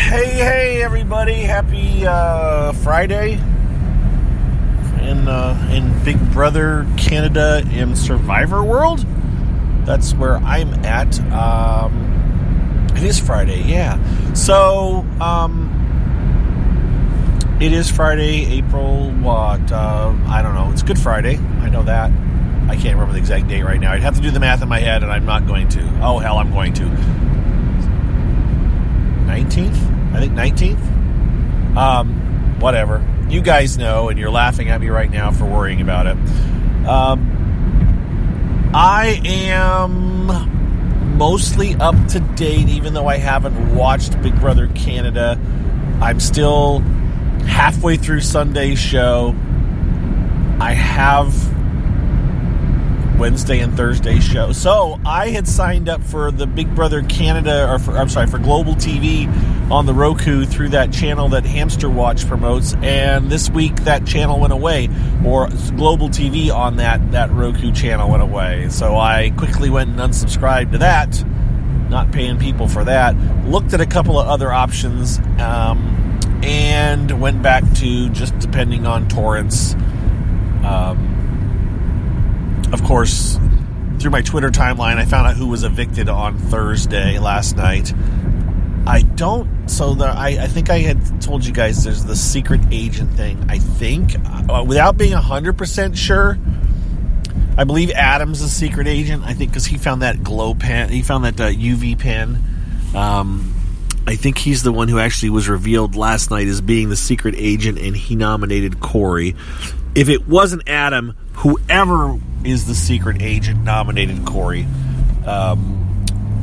Hey, everybody! Happy Friday in Big Brother Canada in Survivor World. That's where I'm at. It is Friday, yeah. So it is Friday, April what? I don't know. It's Good Friday. I know that. I can't remember the exact date right now. I'd have to do the math in my head, and I'm not going to. Oh hell, I'm going to. 19th? I think 19th? Whatever. You guys know, and you're laughing at me right now for worrying about it. I am mostly up to date, even though I haven't watched Big Brother Canada. I'm still halfway through Sunday's show. I have Wednesday and Thursday show. So I had signed up for the Big Brother Canada, for Global TV on the Roku through that channel that Hamster Watch promotes, and this week that channel went away, or Global TV on that Roku channel went away. So I quickly went and unsubscribed to that, not paying people for that. Looked at a couple of other options, and went back to just depending on torrents. Of course, through my Twitter timeline, I found out who was evicted on Thursday last night. I think I had told you guys there's the secret agent thing. I think, without being 100% sure, I believe Adam's a secret agent. I think because he found that glow pen, he found that UV pen. I think he's the one who actually was revealed last night as being the secret agent, and he nominated Corey. If it wasn't Adam, whoever is the secret agent nominated Corey.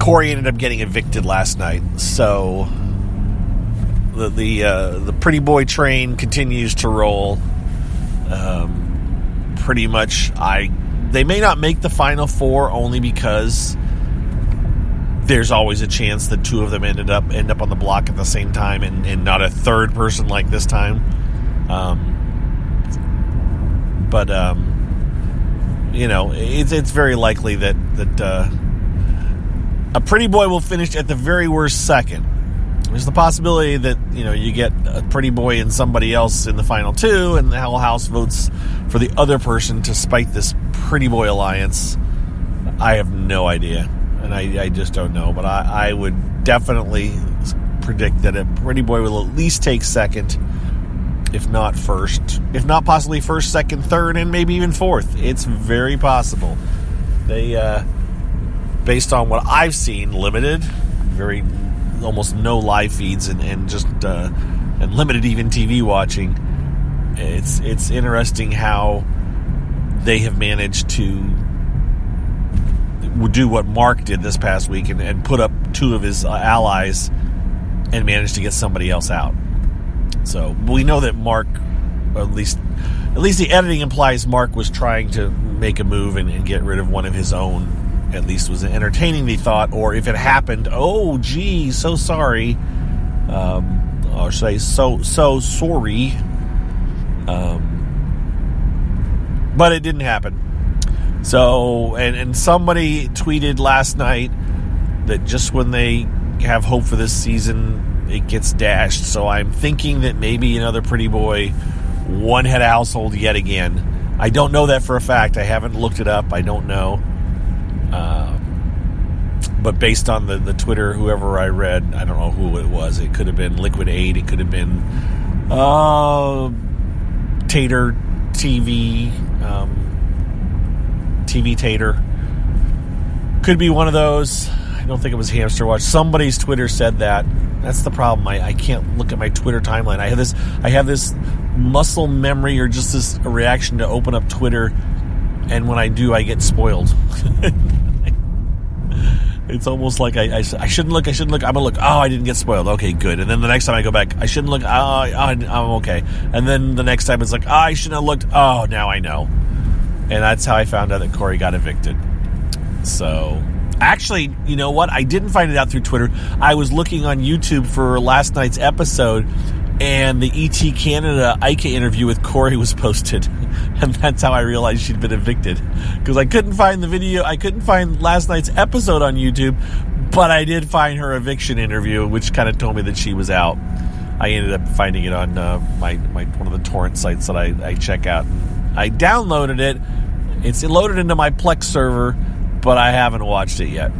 Corey ended up getting evicted last night, so the pretty boy train continues to roll. Pretty much, they may not make the final four only because there's always a chance that two of them end up on the block at the same time, and not a third person like this time. But it's very likely that a pretty boy will finish at the very worst second. There's the possibility that you get a pretty boy and somebody else in the final two, and the whole house votes for the other person to spite this pretty boy alliance. I have no idea, and I just don't know. But I would definitely predict that a pretty boy will at least take second. If not first, if not possibly first, second, third, and maybe even fourth. It's very possible. They, based on what I've seen, limited, almost no live feeds, and limited even TV watching. It's interesting how they have managed to do what Mark did this past week and put up two of his allies and managed to get somebody else out. So we know that Mark, at least the editing implies Mark was trying to make a move and get rid of one of his own. At least was entertaining the thought, or if it happened, oh gee, so sorry, or say so sorry. But it didn't happen. So and somebody tweeted last night that just when they have hope for this season, it gets dashed. So I'm thinking that maybe another pretty boy one-head household yet again. I don't know that for a fact. I haven't looked it up. I don't know. But based on the Twitter, whoever I read, I don't know who it was. It could have been Liquid 8. It could have been Tater TV. TV Tater. Could be one of those. I don't think it was Hamster Watch. Somebody's Twitter said that. That's the problem. I can't look at my Twitter timeline. I have this muscle memory, or just this reaction to open up Twitter, and when I do, I get spoiled. It's almost like I shouldn't look. I'm gonna look. Oh, I didn't get spoiled. Okay, good. And then the next time I go back, I shouldn't look. Oh, I'm okay. And then the next time it's like, I shouldn't have looked. Oh, now I know. And that's how I found out that Corey got evicted. So, actually, you know what? I didn't find it out through Twitter. I was looking on YouTube for last night's episode, and the ET Canada Ika interview with Corey was posted. And that's how I realized she'd been evicted. Because I couldn't find the video. I couldn't find last night's episode on YouTube. But I did find her eviction interview, which kind of told me that she was out. I ended up finding it on my one of the torrent sites that I check out. I downloaded it. It's loaded into my Plex server, but I haven't watched it yet.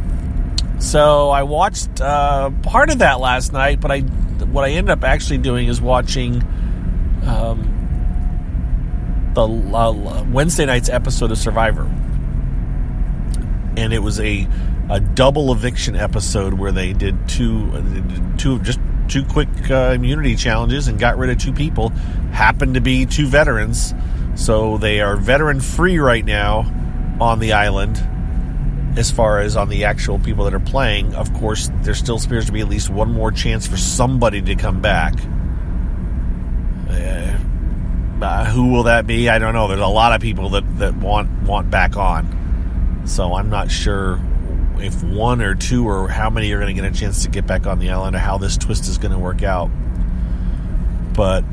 So I watched part of that last night, but what I ended up actually doing is watching the Wednesday night's episode of Survivor. And it was a double eviction episode where they did two quick immunity challenges and got rid of 2 people. Happened to be 2 veterans, so they are veteran free right now on the island. As far as on the actual people that are playing, of course, there still appears to be at least one more chance for somebody to come back. Who will that be? I don't know. There's a lot of people that want back on, so I'm not sure if 1 or 2 or how many are going to get a chance to get back on the island, or how this twist is going to work out. But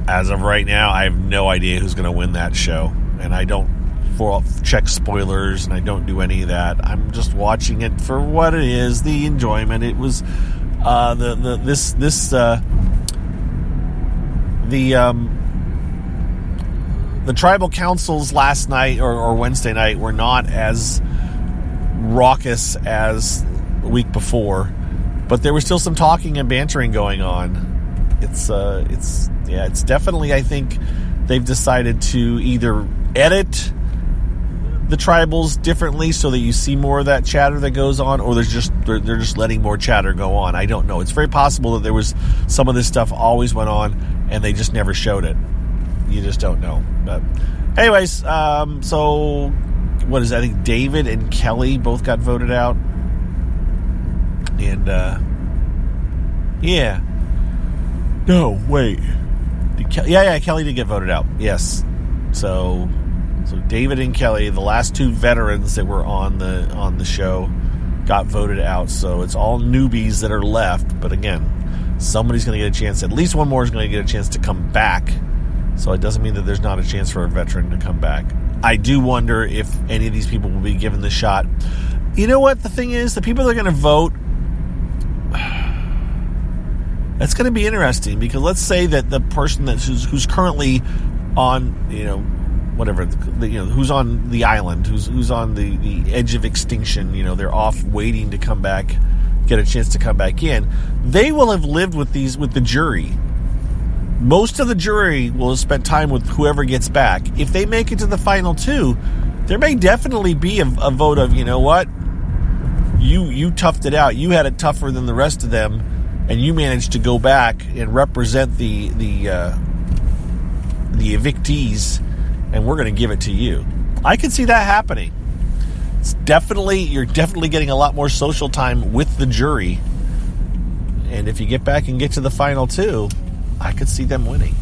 as of right now, I have no idea who's going to win that show, and I don't check spoilers, and I don't do any of that. I'm just watching it for what it is, the enjoyment. It was the tribal councils last night or Wednesday night were not as raucous as the week before, but there was still some talking and bantering going on. It's definitely, I think they've decided to either edit the tribals differently so that you see more of that chatter that goes on, or they're just letting more chatter go on. I don't know. It's very possible that there was some of this stuff always went on and they just never showed it. You just don't know. But anyways, so what is that? I think David and Kelly both got voted out. And yeah. No, wait. Kelly did get voted out. Yes. So David and Kelly, the last 2 veterans that were on the show, got voted out. So it's all newbies that are left. But again, somebody's going to get a chance. At least one more is going to get a chance to come back. So it doesn't mean that there's not a chance for a veteran to come back. I do wonder if any of these people will be given the shot. You know what the thing is? The people that are going to vote, that's going to be interesting, because let's say that the person who's currently on, who's on the island, who's on the edge of extinction, they're off waiting to come back, get a chance to come back in. They will have lived with the jury. Most of the jury will have spent time with whoever gets back. If they make it to the final 2, there may definitely be a vote of, you know what, you toughed it out. You had it tougher than the rest of them, and you managed to go back and represent the evictees, and we're going to give it to you. I can see that happening. You're definitely getting a lot more social time with the jury, and if you get back and get to the final 2, I could see them winning.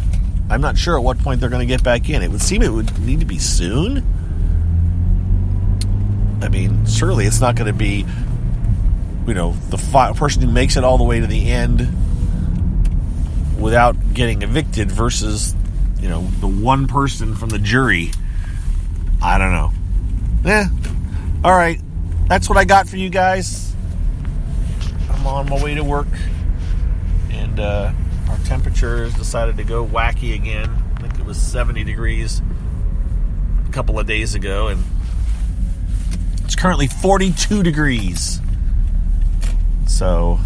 I'm not sure at what point they're going to get back in. It would seem it would need to be soon. I mean, surely it's not going to be, the person who makes it all the way to the end without getting evicted versus, the one person from the jury. I don't know. All right. That's what I got for you guys. I'm on my way to work. And, our temperatures decided to go wacky again. I think it was 70 degrees a couple of days ago, and it's currently 42 degrees. So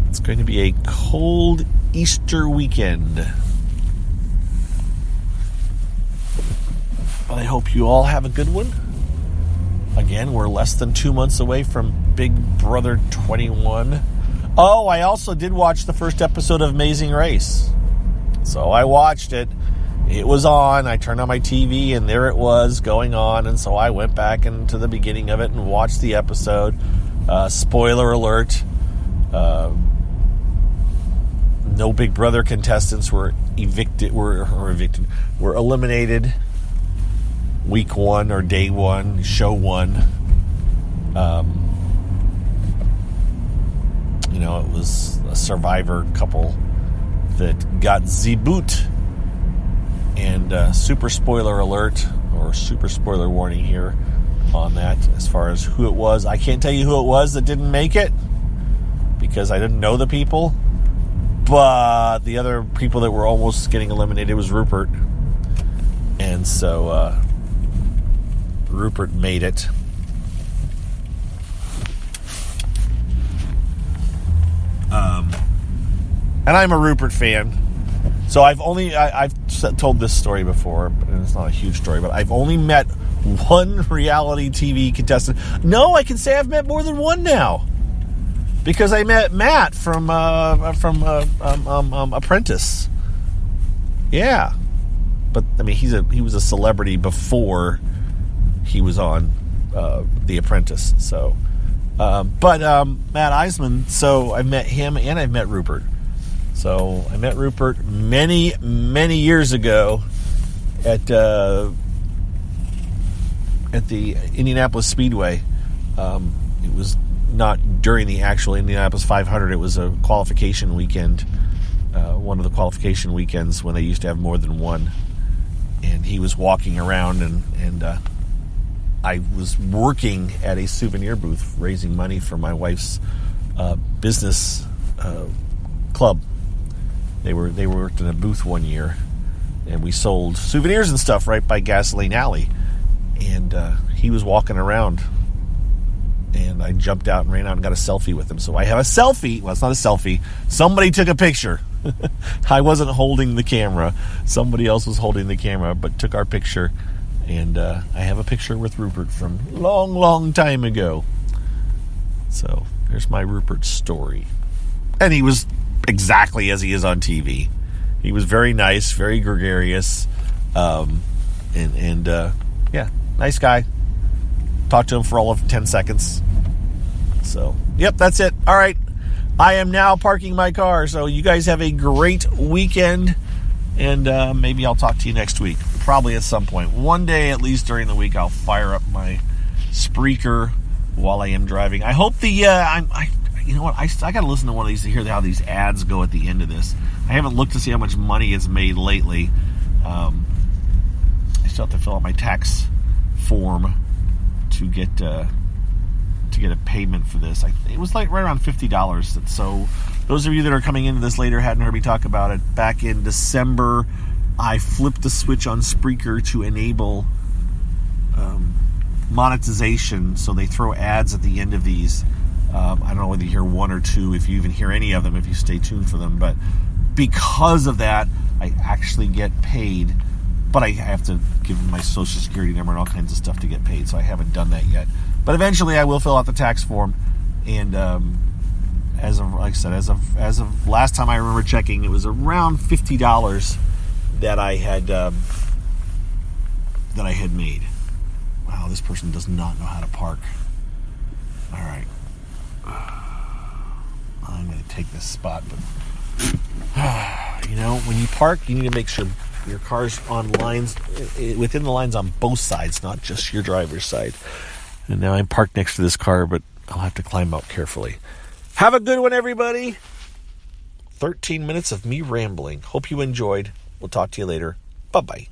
it's going to be a cold Easter weekend. But I hope you all have a good one. Again, we're less than 2 months away from Big Brother 21. Oh, I also did watch the first episode of Amazing Race. So I watched it. It was on. I turned on my TV, and there it was going on. And so I went back into the beginning of it and watched the episode. Spoiler alert. No Big Brother contestants were eliminated week 1 or day 1, show 1. It was a Survivor couple that got the boot. And super spoiler alert, or super spoiler warning here. on that as far as who it was. I can't tell you who it was that didn't make it because I didn't know the people. But the other people that were almost getting eliminated was Rupert. And so Rupert made it. And I'm a Rupert fan. So I've told this story before, and it's not a huge story, but I've only met one reality TV contestant. No, I can say I've met more than one now. Because I met Matt from Apprentice. Yeah. But, I mean, he was a celebrity before he was on The Apprentice. So, Matt Eisman, so I met him and I've met Rupert. So I met Rupert many, many years ago at the Indianapolis Speedway. It was not during the actual Indianapolis 500. It was a qualification weekend, one of the qualification weekends when they used to have more than one. And he was walking around, and I was working at a souvenir booth raising money for my wife's business club. They worked in a booth one year, and we sold souvenirs and stuff right by Gasoline Alley. And he was walking around, and I jumped out and ran out and got a selfie with him. So I have a selfie. Well, it's not a selfie. Somebody took a picture. I wasn't holding the camera. Somebody else was holding the camera, but took our picture. And I have a picture with Rupert from a long, long time ago. So there's my Rupert story. And he was exactly as he is on TV. He was very nice, very gregarious, yeah, nice guy. Talked to him for all of 10 seconds. So, yep, that's it. All right, I am now parking my car. So you guys have a great weekend, and maybe I'll talk to you next week. Probably at some point. One day, at least during the week, I'll fire up my Spreaker while I am driving. I hope you know what? I got to listen to one of these to hear how these ads go at the end of this. I haven't looked to see how much money it's made lately. I still have to fill out my tax form to get a payment for this. It was like right around $50. So those of you that are coming into this later hadn't heard me talk about it. Back in December, I flipped the switch on Spreaker to enable monetization. So they throw ads at the end of these. I don't know whether you hear one or two, if you even hear any of them, if you stay tuned for them. But because of that, I actually get paid. But I have to give them my social security number and all kinds of stuff to get paid. So I haven't done that yet. But eventually I will fill out the tax form. And as of last time I remember checking, it was around $50 that I had made. Wow, this person does not know how to park. All right. I'm going to take this spot, but when you park, you need to make sure your car's on lines, within the lines on both sides, not just your driver's side. And now I'm parked next to this car, but I'll have to climb out carefully. Have a good one, everybody. 13 minutes of me rambling. Hope you enjoyed. We'll talk to you later. Bye-bye.